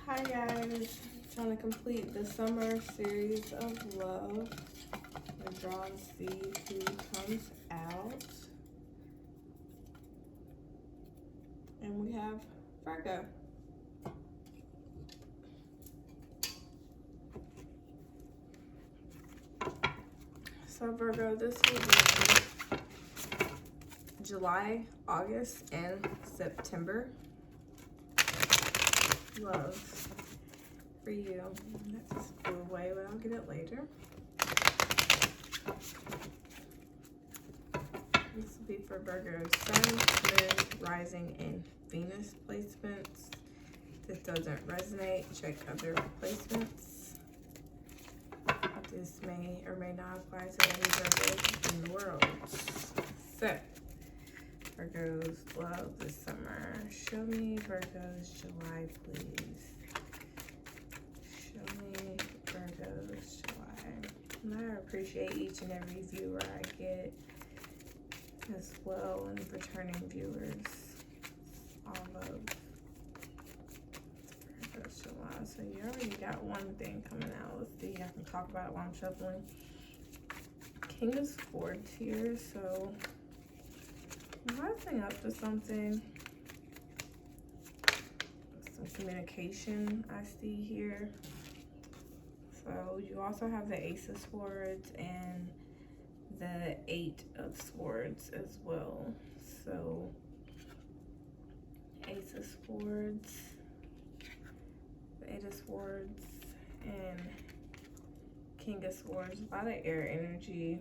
Hi guys, trying to complete the summer series of love. I'm draw and see who comes out. And we have Virgo. So Virgo, this will be July, August, and September. Love for you. That's flew away, but I'll get it later. This will be for Virgo's Sun, Moon, Rising, and Venus placements. If this doesn't resonate, check other placements. This may or may not apply to any Virgos in the world. So, Virgo's love this summer. Show me Virgo's July, please. Show me Virgo's July. And I appreciate each and every viewer I get as well, and returning viewers. All love. Virgo's July. So you already got one thing coming out. Let's see. I can talk about it while I'm shuffling. King of Swords here, so rising up to something. Some communication I see here. So you also have the Ace of Swords and the Eight of Swords as well. So Ace of Swords, the Eight of Swords, and King of Swords. A lot of air energy.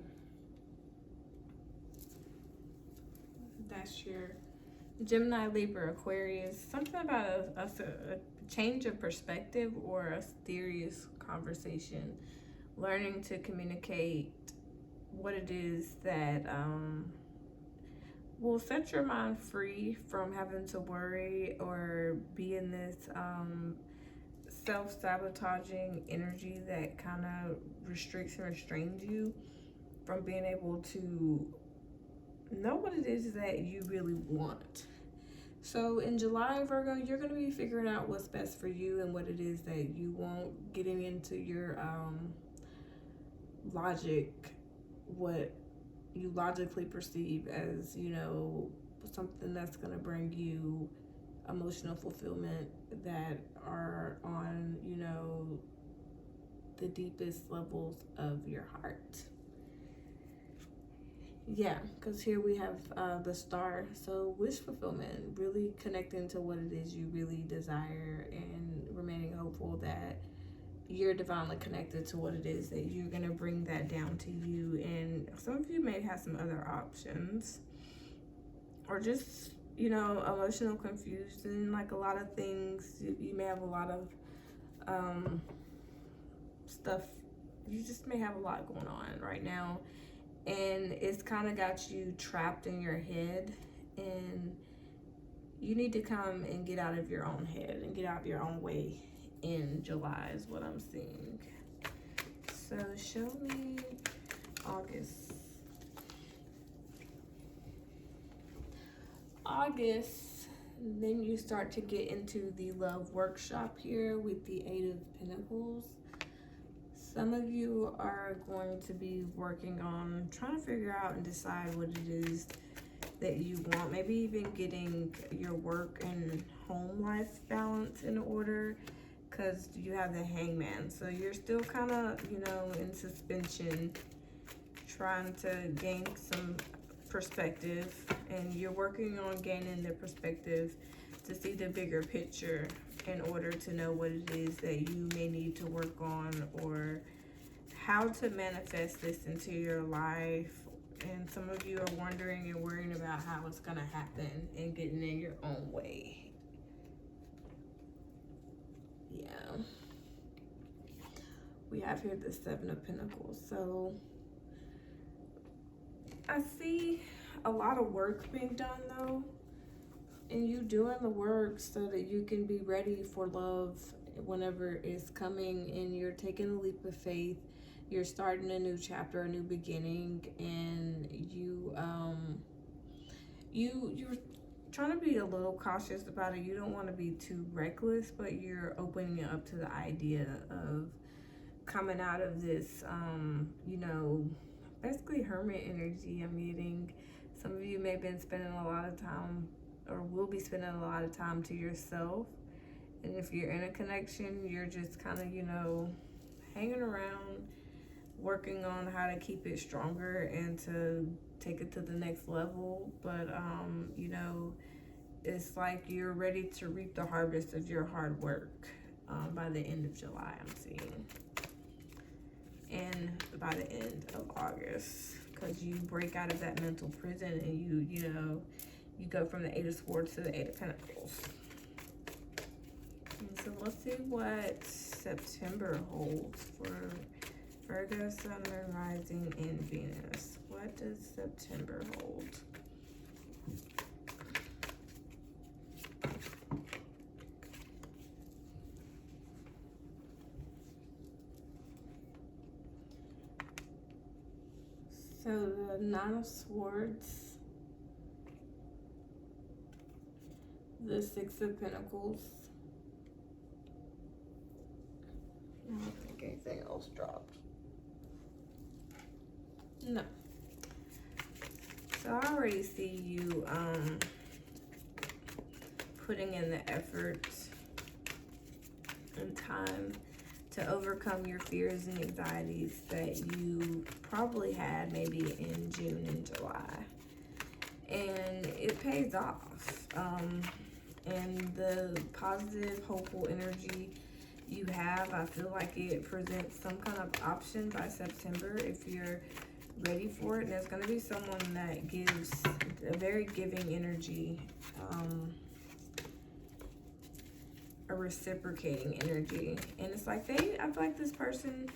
That's your Gemini, Libra, Aquarius. Something about a change of perspective or a serious conversation. Learning to communicate what it is that will set your mind free from having to worry or be in this self-sabotaging energy that kind of restricts and restrains you from being able to know what it is that you really want. So in July, Virgo, you're going to be figuring out what's best for you and what it is that you want, getting into your logic, what you logically perceive as, you know, something that's going to bring you emotional fulfillment that are on, you know, the deepest levels of your heart. Yeah, because here we have the Star. So wish fulfillment, really connecting to what it is you really desire and remaining hopeful that you're divinely connected to what it is that you're going to bring that down to you. And some of you may have some other options, or just, you know, emotional confusion, like a lot of things. You may have a lot of stuff. You just may have a lot going on right now. And it's kind of got you trapped in your head, and you need to come and get out of your own head and get out of your own way in July is what I'm seeing. So show me August. August, then you start to get into the love workshop here with the Eight of Pentacles. Some of you are going to be working on trying to figure out and decide what it is that you want. Maybe even getting your work and home life balance in order, because you have the Hangman. So you're still kind of, you know, in suspension, trying to gain some perspective, and you're working on gaining the perspective to see the bigger picture in order to know what it is that you may need to work on, or how to manifest this into your life. And some of you are wondering and worrying about how it's going to happen and getting in your own way. Yeah. We have here the Seven of Pentacles. So I see a lot of work being done though, and you doing the work so that you can be ready for love whenever it's coming, and you're taking a leap of faith. You're starting a new chapter, a new beginning, and you're trying to be a little cautious about it. You don't want to be too reckless, but you're opening it up to the idea of coming out of this, you know, basically hermit energy I'm getting. Some of you may have been spending a lot of time, or will be spending a lot of time to yourself. And if you're in a connection, you're just kind of, you know, hanging around, working on how to keep it stronger and to take it to the next level. But, you know, it's like you're ready to reap the harvest of your hard work by the end of July, I'm seeing. And by the end of August, because you break out of that mental prison and you know, you go from the 8 of Swords to the 8 of Pentacles. And so let's see what September holds for Virgo, Sun, Moon, Rising, and Venus. What does September hold? So the 9 of Swords, the 6 of Pentacles. I don't think anything else dropped. No. So I already see you putting in the effort and time to overcome your fears and anxieties that you probably had maybe in June and July. And it pays off. And the positive, hopeful energy you have, I feel like it presents some kind of option by September if you're ready for it. And there's going to be someone that gives a very giving energy, a reciprocating energy. And it's like I feel like this person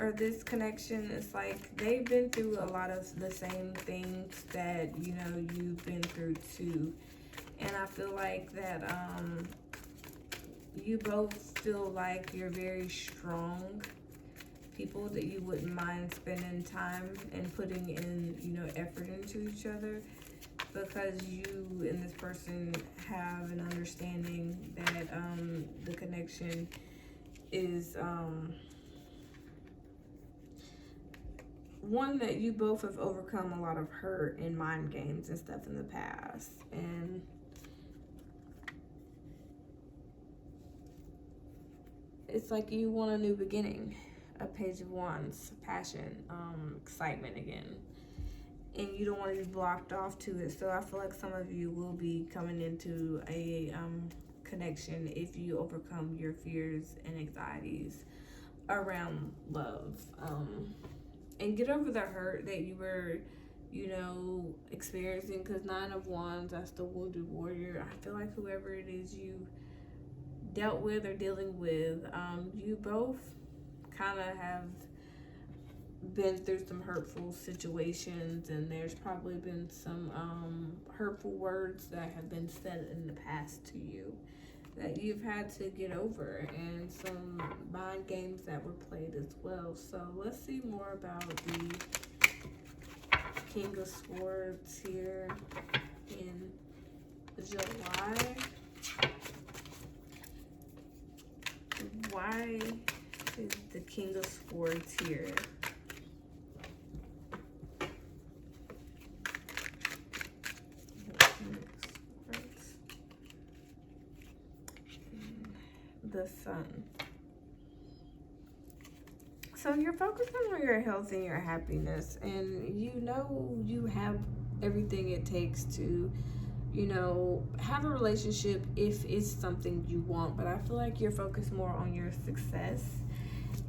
or this connection is like they've been through a lot of the same things that, you know, you've been through too. And I feel like that you both feel like you're very strong people, that you wouldn't mind spending time and putting in, you know, effort into each other, because you and this person have an understanding that the connection is one that you both have overcome a lot of hurt and mind games and stuff in the past. And it's like you want a new beginning, a Page of Wands, passion, excitement again. And you don't want to be blocked off to it. So I feel like some of you will be coming into a connection if you overcome your fears and anxieties around love. And get over the hurt that you were, you know, experiencing. Because 9 of Wands, that's the wounded warrior. I feel like whoever it is you dealt with or dealing with, you both kind of have been through some hurtful situations, and there's probably been some hurtful words that have been said in the past to you that you've had to get over, and some mind games that were played as well. So let's see more about the King of Swords here in July. Why is the King of Swords here? The Sun. So you're focusing on your health and your happiness, and you know you have everything it takes to, you know, have a relationship if it's something you want. But I feel like you're focused more on your success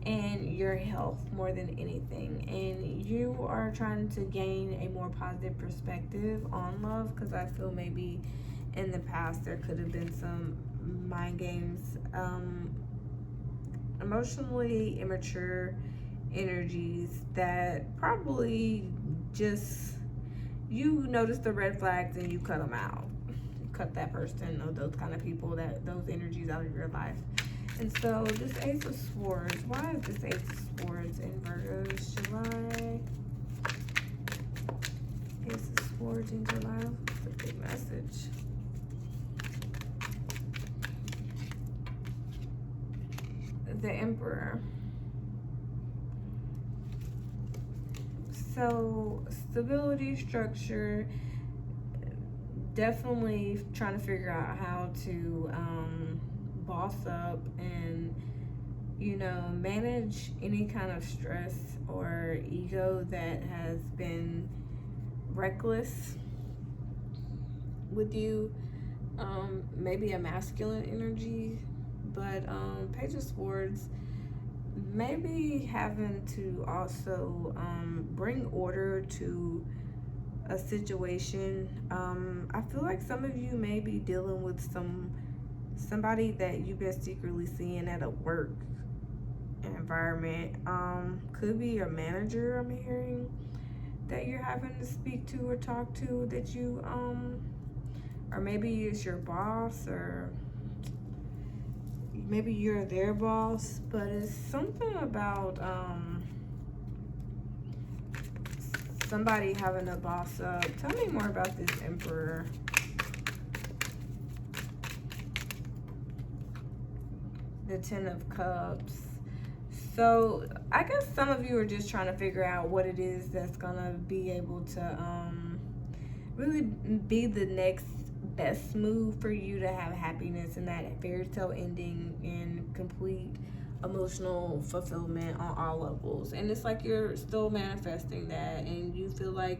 and your health more than anything, and you are trying to gain a more positive perspective on love, because I feel maybe in the past there could have been some mind games, emotionally immature energies that probably just, you notice the red flags and you cut them out. You cut that person or those kind of people, those energies out of your life. And so this Ace of Swords, why is this Ace of Swords in Virgo's July? Ace of Swords in July, that's a big message. the Emperor. So stability, structure, definitely trying to figure out how to boss up and, you know, manage any kind of stress or ego that has been reckless with you. Maybe a masculine energy, but Page of Swords, maybe having to also bring order to a situation. I feel like some of you may be dealing with somebody that you've been secretly seeing at a work environment. Could be your manager, I'm hearing, that you're having to speak to or talk to, that you or maybe it's your boss, or maybe you're their boss, but it's something about somebody having a boss up. Tell me more about this Emperor. The Ten of Cups. So I guess some of you are just trying to figure out what it is that's gonna be able to really be the next best move for you to have happiness and that fairy tale ending and complete emotional fulfillment on all levels. And it's like you're still manifesting that, and you feel like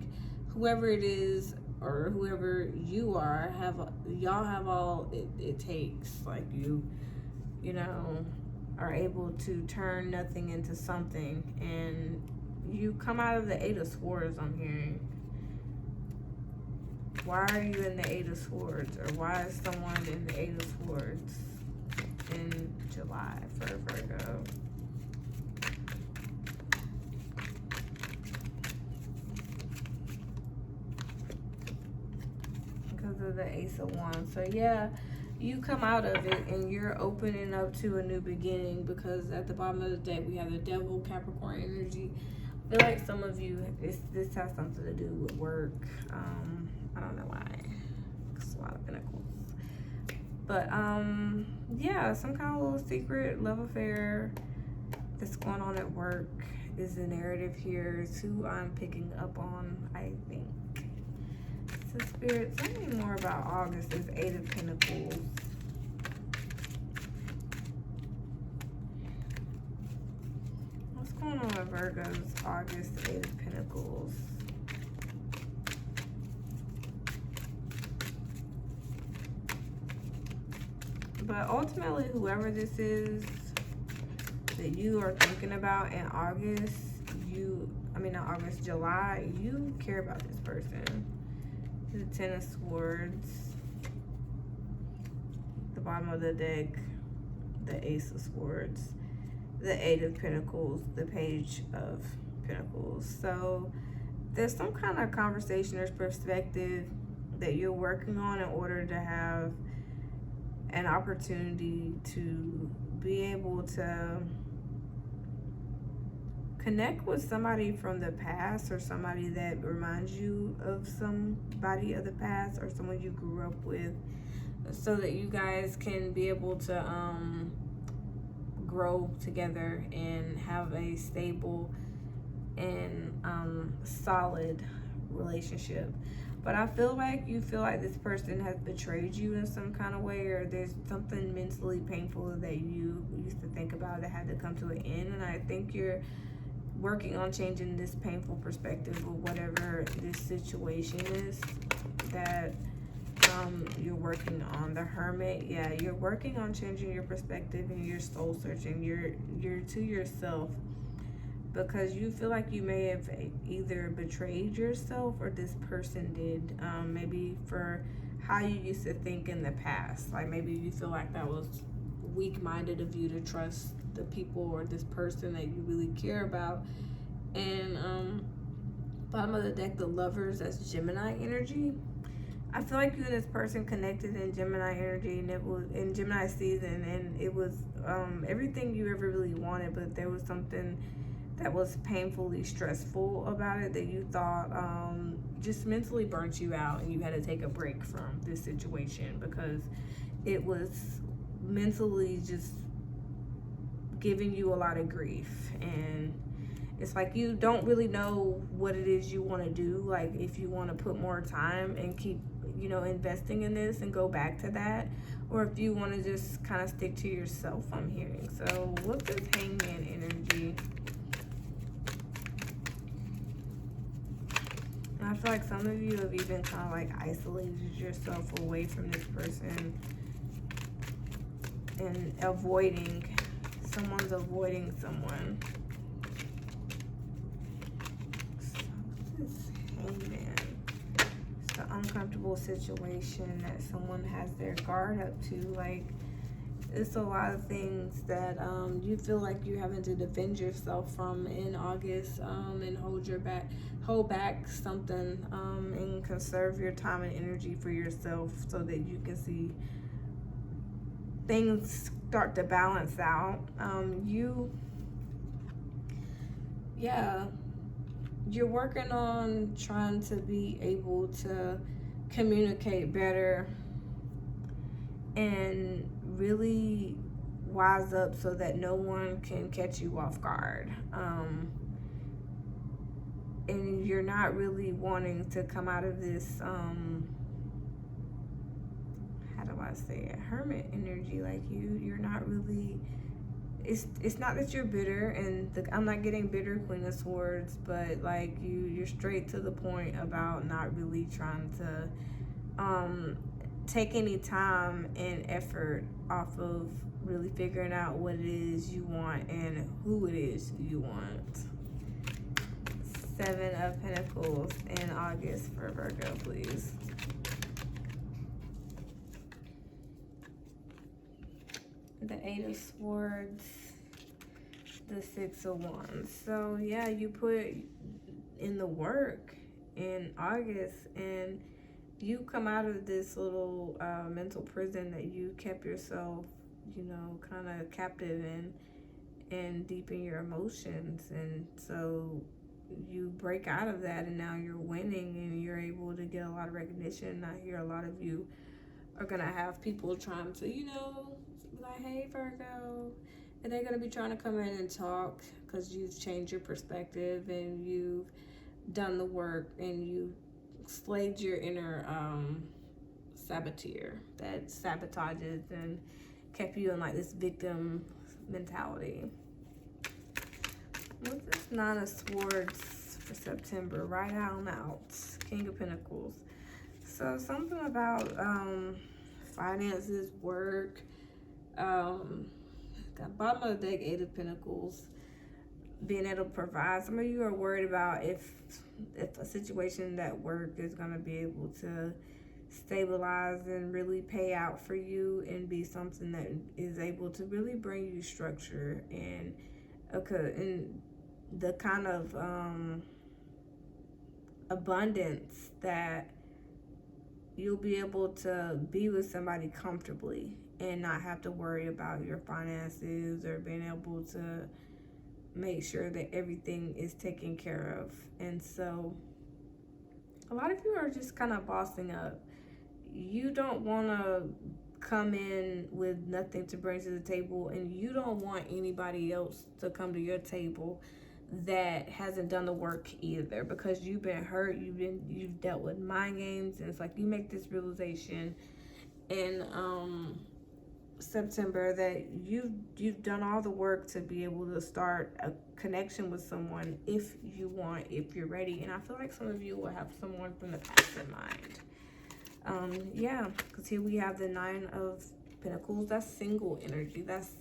whoever it is or whoever you are y'all have all it takes. Like you know, are able to turn nothing into something, and you come out of the Eight of Swords, I'm hearing. Why are you in the Eight of Swords? Or why is someone in the Eight of Swords in July for Virgo? Because of the Ace of Wands. So yeah, you come out of it and you're opening up to a new beginning, because at the bottom of the deck we have the Devil, Capricorn energy. I feel like some of you, this has something to do with work. I don't know why. It's a lot of Pentacles. But yeah, some kind of little secret love affair that's going on at work is the narrative here. It's who I'm picking up on, I think. So Spirit, tell me more about August. Is Eight of Pentacles. What's going on with Virgo's August? Eight of Pentacles. But ultimately, whoever this is that you are thinking about in August, July, you care about this person. The Ten of Swords. The bottom of the deck, the Ace of Swords. The Eight of Pentacles, the Page of Pentacles. So there's some kind of conversation or perspective that you're working on in order to have an opportunity to be able to connect with somebody from the past, or somebody that reminds you of somebody of the past, or someone you grew up with, so that you guys can be able to grow together and have a stable and solid relationship. But I feel like you feel like this person has betrayed you in some kind of way, or there's something mentally painful that you used to think about that had to come to an end. And I think you're working on changing this painful perspective of whatever this situation is that you're working on. The Hermit, yeah, you're working on changing your perspective and you're soul searching. You're to yourself, because you feel like you may have either betrayed yourself or this person did. Maybe for how you used to think in the past. Like maybe you feel like that was weak-minded of you to trust the people or this person that you really care about. And bottom of the deck, the Lovers, that's Gemini energy. I feel like you and this person connected in Gemini energy, and it was in Gemini season, and it was everything you ever really wanted, but there was something that was painfully stressful about it that you thought just mentally burnt you out, and you had to take a break from this situation because it was mentally just giving you a lot of grief, and it's like you don't really know what it is you want to do. Like if you want to put more time and keep, you know, investing in this and go back to that, or if you want to just kind of stick to yourself, I'm hearing. So what's this Hangman energy? And I feel like some of you have even kind of like isolated yourself away from this person and someone's avoiding someone. So what's this Hangman? It's an uncomfortable situation that someone has their guard up to. Like, it's a lot of things that you feel like you're having to defend yourself from in August, and hold back something, and conserve your time and energy for yourself so that you can see things start to balance out. You're working on trying to be able to communicate better and really wise up so that no one can catch you off guard. And you're not really wanting to come out of this, how do I say it, hermit energy. Like you're not really, it's not that you're bitter, and I'm not getting bitter Queen of Swords, but like you're straight to the point about not really trying to take any time and effort off of really figuring out what it is you want and who it is you want. 7 of Pentacles in August for Virgo, please. The 8 of Swords, the 6 of Wands. So yeah, you put in the work in August, and you come out of this little mental prison that you kept yourself, you know, kind of captive in, and deep in your emotions. And so you break out of that, and now you're winning, and you're able to get a lot of recognition. I hear a lot of you are gonna have people trying to, you know, like, hey Virgo, and they're gonna be trying to come in and talk because you've changed your perspective and you've done the work and you slayed your inner saboteur that sabotages and kept you in like this victim mentality. What's this 9 of Swords for September? Right on out. King of Pentacles. So something about finances, work. Got bottom of the deck, 8 of Pentacles. Being able to provide. Some of you are worried about if a situation at work is going to be able to stabilize and really pay out for you and be something that is able to really bring you structure and the kind of abundance that you'll be able to be with somebody comfortably and not have to worry about your finances or being able to make sure that everything is taken care of. And so a lot of you are just kind of bossing up. You don't want to come in with nothing to bring to the table, and you don't want anybody else to come to your table that hasn't done the work either, because you've been hurt, you've dealt with mind games. And it's like you make this realization in September that you've done all the work to be able to start a connection with someone if you're ready. And I feel like some of you will have someone from the past in mind. Yeah, because here we have the 9 of Pentacles. That's single energy. That's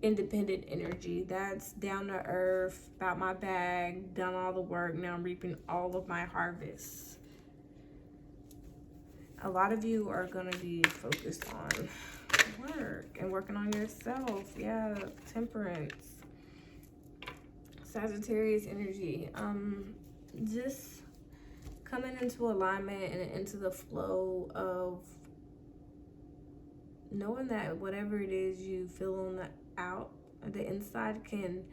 independent energy. That's down to earth, about my bag, done all the work, now I'm reaping all of my harvests. A lot of you are going to be focused on work and working on yourself. Yeah, Temperance. Sagittarius energy. Just coming into alignment and into the flow of knowing that whatever it is you feel on the inside can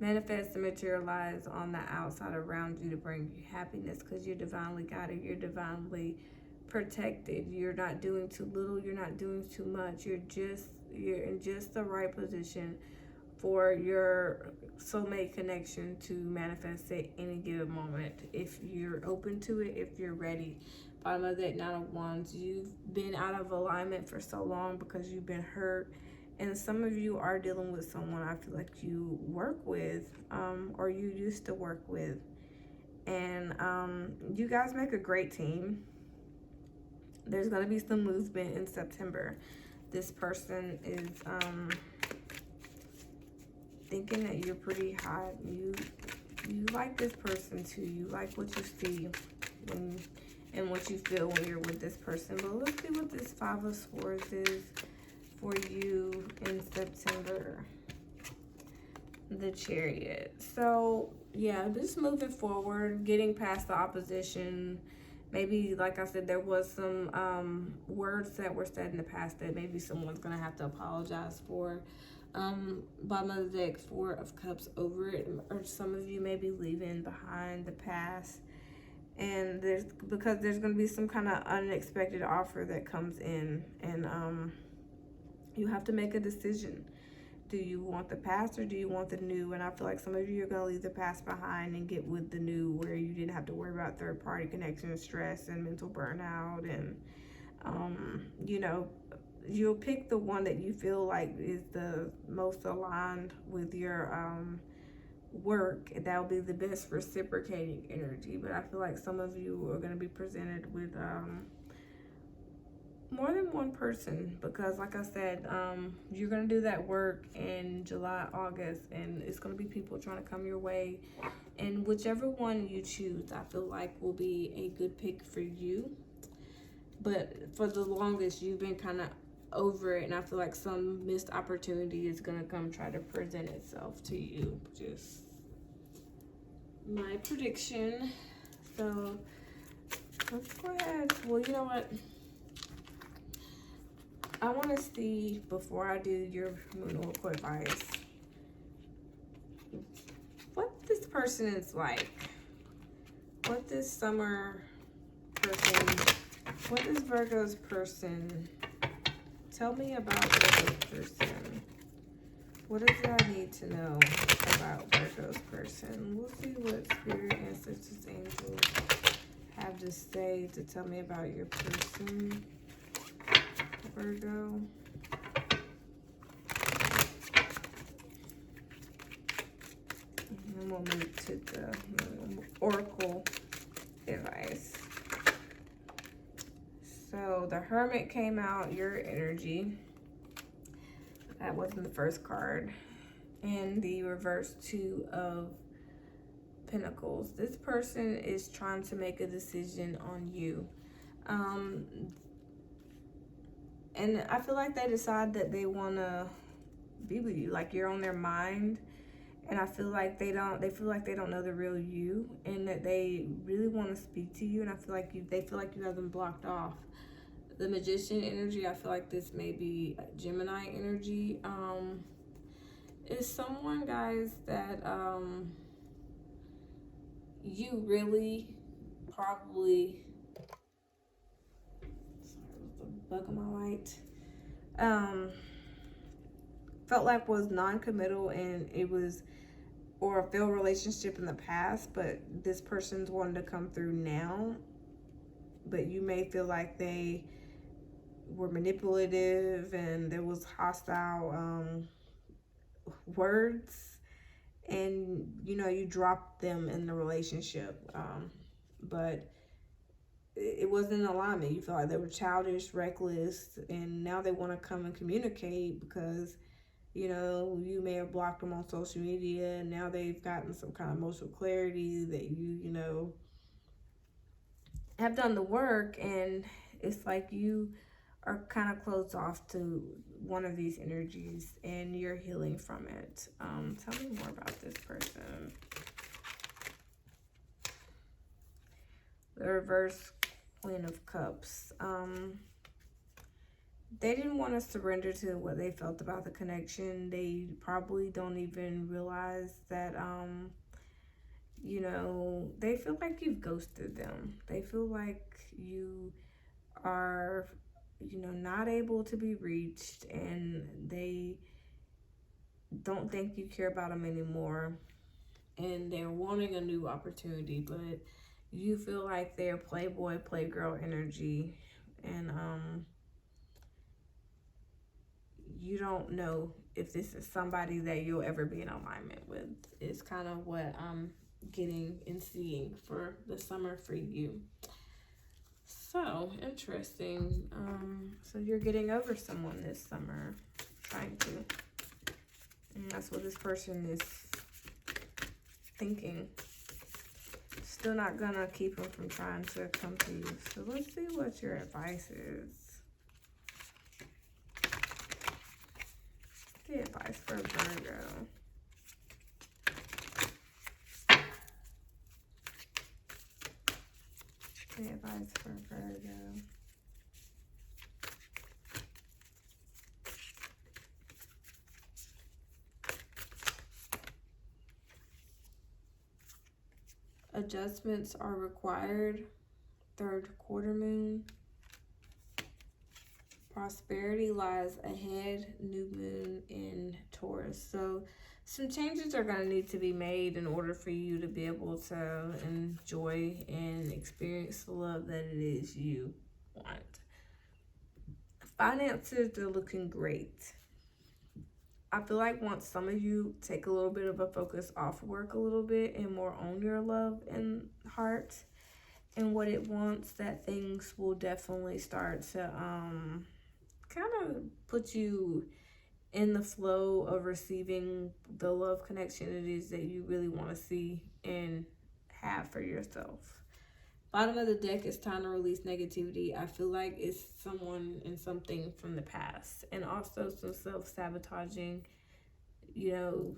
manifest and materialize on the outside around you to bring you happiness, because you're divinely guided, you're divinely protected. You're not doing too little, you're not doing too much. You're in just the right position for your soulmate connection to manifest at any given moment. If you're open to it, if you're ready. Bottom of that 9 of Wands, you've been out of alignment for so long because you've been hurt. And some of you are dealing with someone I feel like you work with, or you used to work with. And you guys make a great team. There's going to be some movement in September. This person is thinking that you're pretty hot. You like this person too. You like what you see and what you feel when you're with this person. But let's see what this 5 of Swords is for you in September. The Chariot. So yeah, just moving forward, getting past the opposition. Maybe, like I said, there was some words that were said in the past that maybe someone's gonna have to apologize for. Bottom of the deck, 4 of Cups over it, or some of you may be leaving behind the past. And because there's gonna be some kind of unexpected offer that comes in, and you have to make a decision. Do you want the past or do you want the new? And I feel like some of you are going to leave the past behind and get with the new, where you didn't have to worry about third-party connection, stress, and mental burnout. And, you know, you'll pick the one that you feel like is the most aligned with your work. That will be the best reciprocating energy. But I feel like some of you are going to be presented with more than one person, because like I said, you're gonna do that work in July, August, and it's gonna be people trying to come your way, and whichever one you choose, I feel like will be a good pick for you. But for the longest, you've been kind of over it, and I feel like some missed opportunity is gonna come try to present itself to you. Just my prediction. So let's go ahead. Well, you know what? I want to see, before I do your moon oracle advice, what this person is like. What this summer person, what is Virgo's person? Tell me about Virgo's person. What is it I need to know about Virgo's person? We'll see what spirit, ancestors, angels have to say to tell me about your person, Virgo. And then we'll move to the oracle advice. So the Hermit came out, your energy. That wasn't the first card. And the reverse 2 of Pentacles. This person is trying to make a decision on you. And I feel like they decide that they want to be with you, like you're on their mind. And I feel like they feel like they don't know the real you, and that they really want to speak to you. And I feel like they feel like you have them blocked off. The Magician energy, I feel like this may be Gemini energy. Is someone, guys, that you really probably, bug on my light, felt like was non-committal, and it was, or a failed relationship in the past, but this person's wanting to come through now. But you may feel like they were manipulative and there was hostile words, and you know, you dropped them in the relationship, but it wasn't in alignment. You feel like they were childish, reckless, and now they want to come and communicate because, you know, you may have blocked them on social media, and now they've gotten some kind of emotional clarity that you know, have done the work, and it's like you are kind of closed off to one of these energies and you're healing from it. Tell me more about this person. The reverse Queen of Cups. They didn't want to surrender to what they felt about the connection. They probably don't even realize that, you know, they feel like you've ghosted them. They feel like you are, you know, not able to be reached, and they don't think you care about them anymore, and they're wanting a new opportunity, but you feel like they're playboy, playgirl energy, and you don't know if this is somebody that you'll ever be in alignment with. Is kind of what I'm getting and seeing for the summer for you. So interesting. So you're getting over someone this summer, trying to, and that's what this person is thinking. Still not gonna keep them from trying to come to you. So let's see what your advice is. The advice for Virgo. The advice for Virgo. Adjustments are required. Third quarter moon. Prosperity lies ahead. New moon in Taurus. So some changes are going to need to be made in order for you to be able to enjoy and experience the love that it is you want. Finances are looking great. I feel like once some of you take a little bit of a focus off work a little bit and more on your love and heart and what it wants, that things will definitely start to kind of put you in the flow of receiving the love connection it is that you really want to see and have for yourself. Bottom of the deck is time to release negativity. I feel like it's someone and something from the past, and also some self-sabotaging, you know,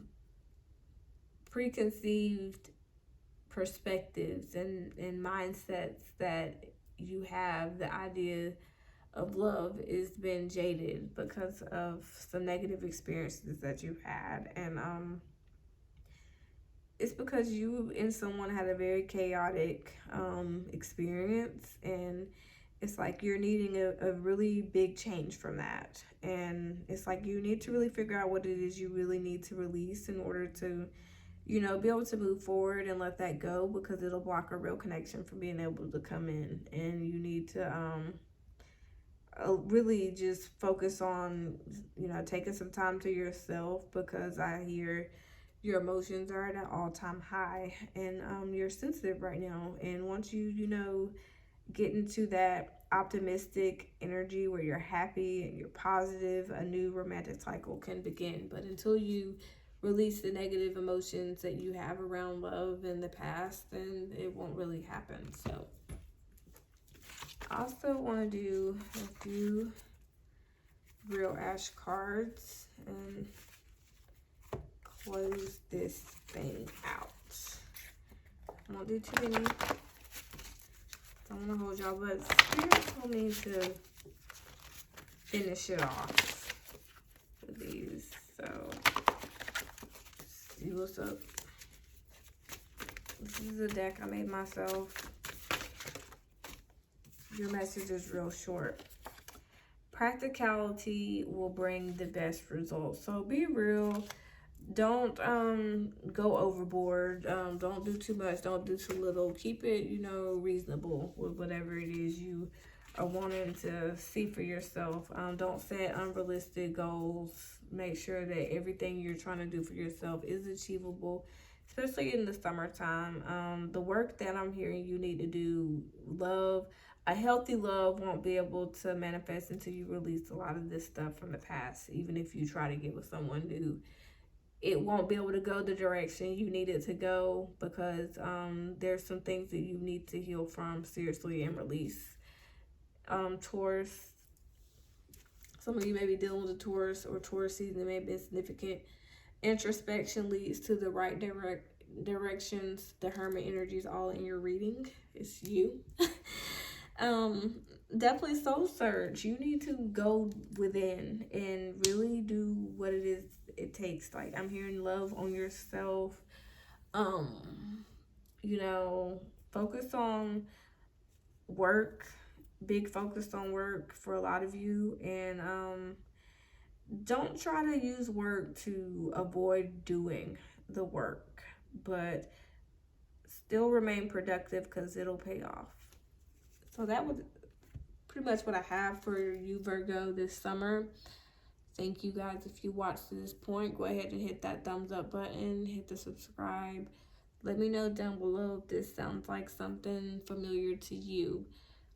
preconceived perspectives and mindsets that you have. The idea of love is been jaded because of some negative experiences that you've had, and it's because you and someone had a very chaotic experience, and it's like you're needing a really big change from that. And it's like you need to really figure out what it is you really need to release in order to, you know, be able to move forward and let that go, because it'll block a real connection from being able to come in. And you need to really just focus on, you know, taking some time to yourself, because I hear your emotions are at an all-time high, and you're sensitive right now. And once you, you know, get into that optimistic energy where you're happy and you're positive, a new romantic cycle can begin. But until you release the negative emotions that you have around love in the past, then it won't really happen. So I also want to do a few real Ash cards and close this thing out. I won't do too many. Don't want to hold y'all, but Spirit told me to finish it off with these. So, see what's up. This is a deck I made myself. Your message is real short. Practicality will bring the best results. So be real. Don't go overboard. Don't do too much. Don't do too little. Keep it, you know, reasonable with whatever it is you are wanting to see for yourself. Don't set unrealistic goals. Make sure that everything you're trying to do for yourself is achievable, especially in the summertime. The work that I'm hearing you need to do, love, a healthy love won't be able to manifest until you release a lot of this stuff from the past. Even if you try to get with someone new, it won't be able to go the direction you need it to go, because there's some things that you need to heal from seriously and release. Taurus, some of you may be dealing with a Taurus or Taurus season. It may be significant. Introspection leads to the right directions. The Hermit energy is all in your reading. It's you. Definitely soul search. You need to go within and really do what it is it takes. Like, I'm hearing love on yourself. You know, focus on work. Big focus on work for a lot of you. And don't try to use work to avoid doing the work, but still remain productive because it'll pay off. So that was pretty much what I have for you, Virgo, this summer. Thank you guys. If you watched to this point, go ahead and hit that thumbs up button, hit the subscribe. Let me know down below if this sounds like something familiar to you.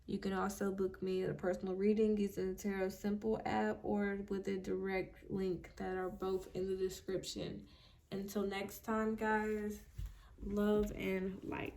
You can also book me a personal reading using the Tarot Simple app or with a direct link that are both in the description. Until next time, guys, love and light.